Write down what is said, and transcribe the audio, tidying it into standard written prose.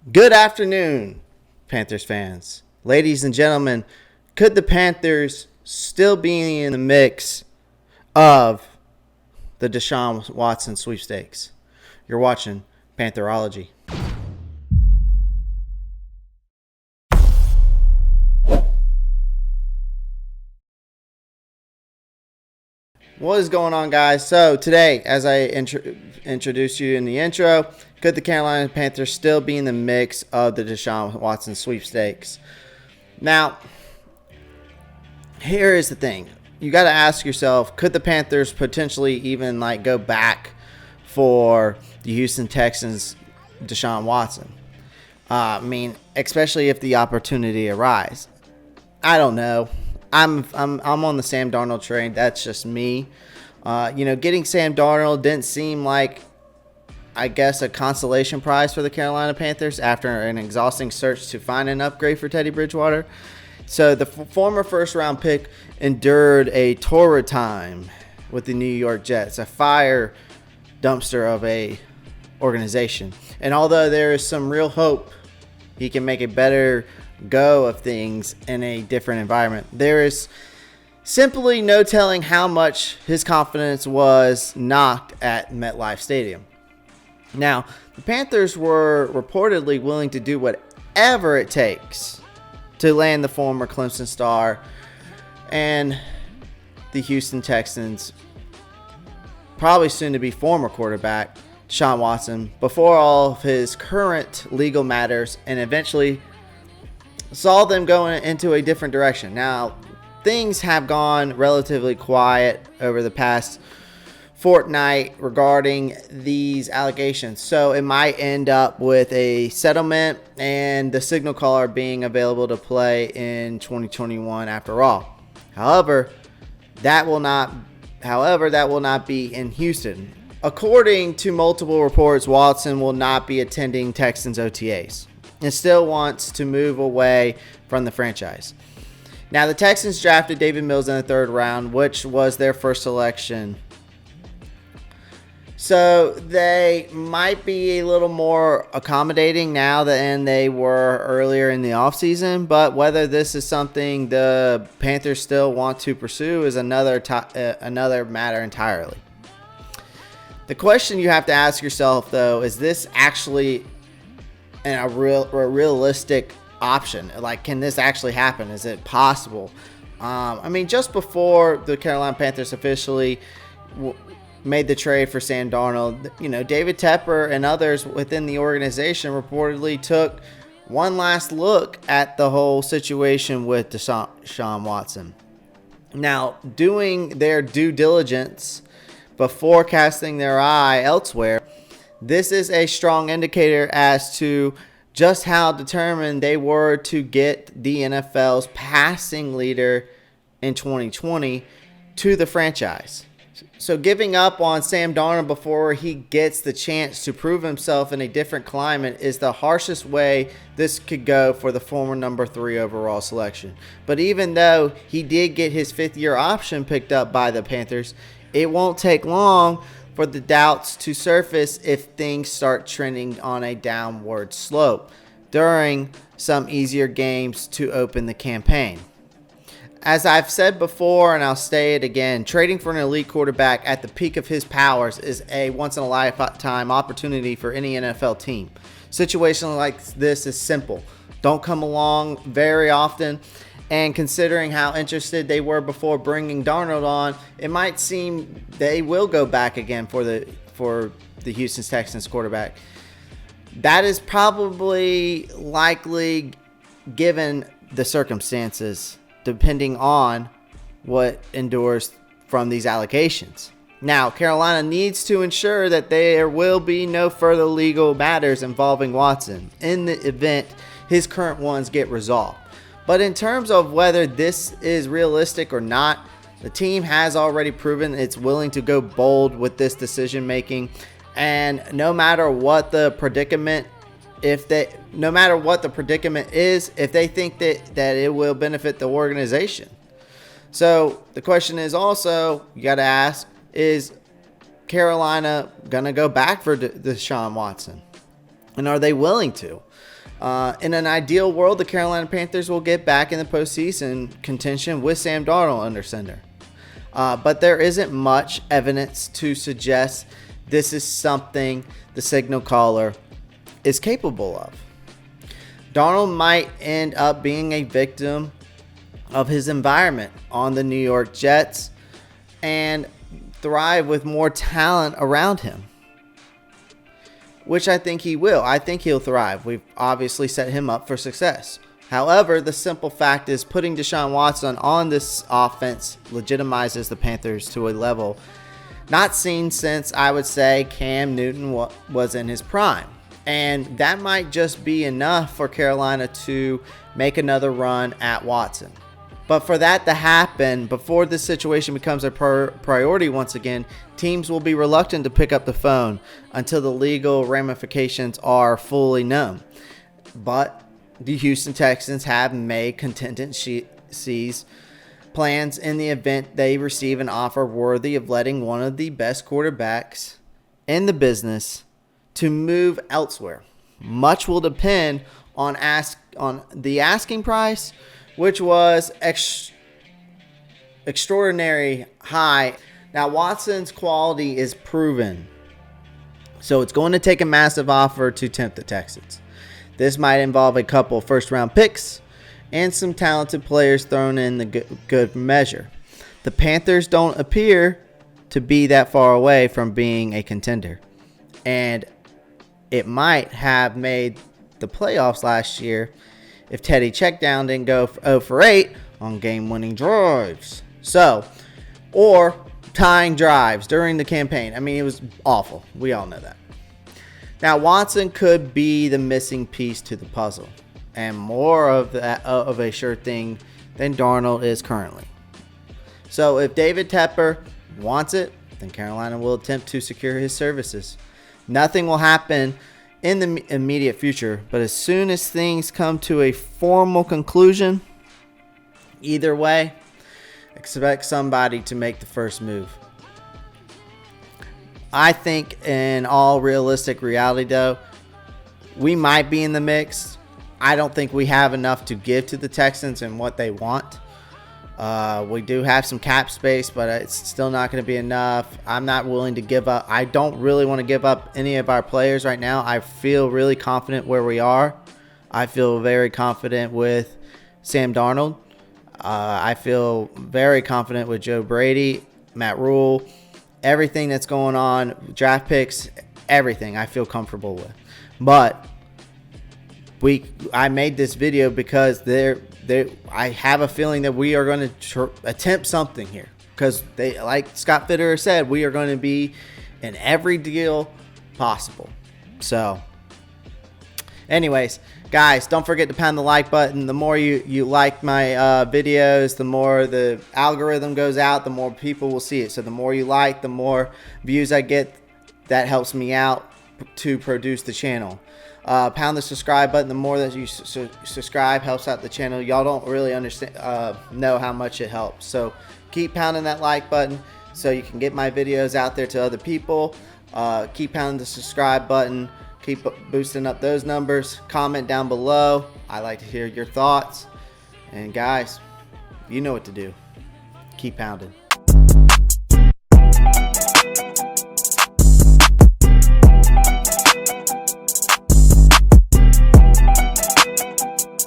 Good afternoon, Panthers fans. Ladies and gentlemen, could the Panthers still be in the mix of the Deshaun Watson sweepstakes? You're watching Pantherology. What is going on, guys? So today, as I introduced you in the intro, could the Carolina Panthers still be in the mix of the Deshaun Watson sweepstakes? Now, here is the thing. You got to ask yourself, could the Panthers potentially even go back for the Houston Texans Deshaun Watson? Especially if the opportunity arises. I don't know. I'm on the Sam Darnold train. That's just me. Getting Sam Darnold didn't seem like, I guess, a consolation prize for the Carolina Panthers after an exhausting search to find an upgrade for Teddy Bridgewater. So the former first-round pick endured a torrid time with the New York Jets, a fire dumpster of a organization. And although there is some real hope he can make a better go of things in a different environment, there is simply no telling how much his confidence was knocked at MetLife Stadium. Now, the Panthers were reportedly willing to do whatever it takes to land the former Clemson star and the Houston Texans, probably soon to be former quarterback, Deshaun Watson, before all of his current legal matters, and eventually saw them going into a different direction. Now, things have gone relatively quiet over the past fortnight regarding these allegations. So it might end up with a settlement and the signal caller being available to play in 2021 after all. However, that will not be in Houston. According to multiple reports, Watson will not be attending Texans OTAs and still wants to move away from the franchise. Now, the Texans drafted Davis Mills in the third round, which was their first selection. So they might be a little more accommodating now than they were earlier in the offseason, but whether this is something the Panthers still want to pursue is another matter entirely. The question you have to ask yourself, though, is this actually a realistic option? Can this actually happen? Is it possible? Just before the Carolina Panthers officially made the trade for Sam Darnold, David Tepper and others within the organization reportedly took one last look at the whole situation with Deshaun Watson. Now, doing their due diligence before casting their eye elsewhere, this is a strong indicator as to just how determined they were to get the NFL's passing leader in 2020 to the franchise. So giving up on Sam Darnold before he gets the chance to prove himself in a different climate is the harshest way this could go for the former number 3 overall selection. But even though he did get his fifth-year option picked up by the Panthers, it won't take long for the doubts to surface if things start trending on a downward slope during some easier games to open the campaign. As I've said before, and I'll say it again, trading for an elite quarterback at the peak of his powers is a once-in-a-lifetime opportunity for any NFL team. Situation like this is simple. Don't come along very often. And considering how interested they were before bringing Darnold on, it might seem they will go back again for the Houston Texans quarterback. That is probably likely given the circumstances, depending on what endures from these allegations. Now, Carolina needs to ensure that there will be no further legal matters involving Watson in the event his current ones get resolved. But in terms of whether this is realistic or not, the team has already proven it's willing to go bold with this decision making, and no matter what the predicament, if they think that it will benefit the organization. So the question is also, you got to ask, is Carolina going to go back for Deshaun Watson? And are they willing to? In an ideal world, the Carolina Panthers will get back in the postseason contention with Sam Darnold under center. But there isn't much evidence to suggest this is something the signal caller is capable of. Darnold might end up being a victim of his environment on the New York Jets and thrive with more talent around him, which I think he will. I think he'll thrive. We've obviously set him up for success. However, the simple fact is putting Deshaun Watson on this offense legitimizes the Panthers to a level not seen since, I would say, Cam Newton was in his prime. And that might just be enough for Carolina to make another run at Watson. But for that to happen, before this situation becomes a priority once again, teams will be reluctant to pick up the phone until the legal ramifications are fully known. But the Houston Texans have made contingencies plans in the event they receive an offer worthy of letting one of the best quarterbacks in the business to move elsewhere. Much will depend on the asking price, which was extraordinary high. Now, Watson's quality is proven, so it's going to take a massive offer to tempt the Texans. This might involve a couple first-round picks and some talented players thrown in the good measure. The Panthers don't appear to be that far away from being a contender, and it might have made the playoffs last year if Teddy Checkdown didn't go 0 for 8 on game-winning drives. Or tying drives during the campaign. I mean, it was awful. We all know that. Now, Watson could be the missing piece to the puzzle, and more of a sure thing than Darnold is currently. So if David Tepper wants it, then Carolina will attempt to secure his services. Nothing will happen in the immediate future, but as soon as things come to a formal conclusion, either way, expect somebody to make the first move. I think in all realistic reality, though, we might be in the mix. I don't think we have enough to give to the Texans and what they want. We do have some cap space, but it's still not going to be enough. I'm not willing to give up. I don't really want to give up any of our players right now. I feel really confident where we are. I feel very confident with Sam Darnold. I feel very confident with Joe Brady, Matt Rule, everything that's going on, draft picks, everything I feel comfortable with. But I made this video because I have a feeling that we are going to attempt something here, because like Scott Fitterer said, we are going to be in every deal possible. So anyways, guys, don't forget to pound the like button. The more you like my videos, the more the algorithm goes out, the more people will see it. So the more you like, the more views I get. That helps me out to produce the channel. Pound the subscribe button. The more that you subscribe helps out the channel. Y'all don't really understand know how much it helps. So keep pounding that like button so you can get my videos out there to other people. Keep pounding the subscribe button. Keep boosting up those numbers. Comment down below. I like to hear your thoughts. And guys, you know what to do. Keep pounding.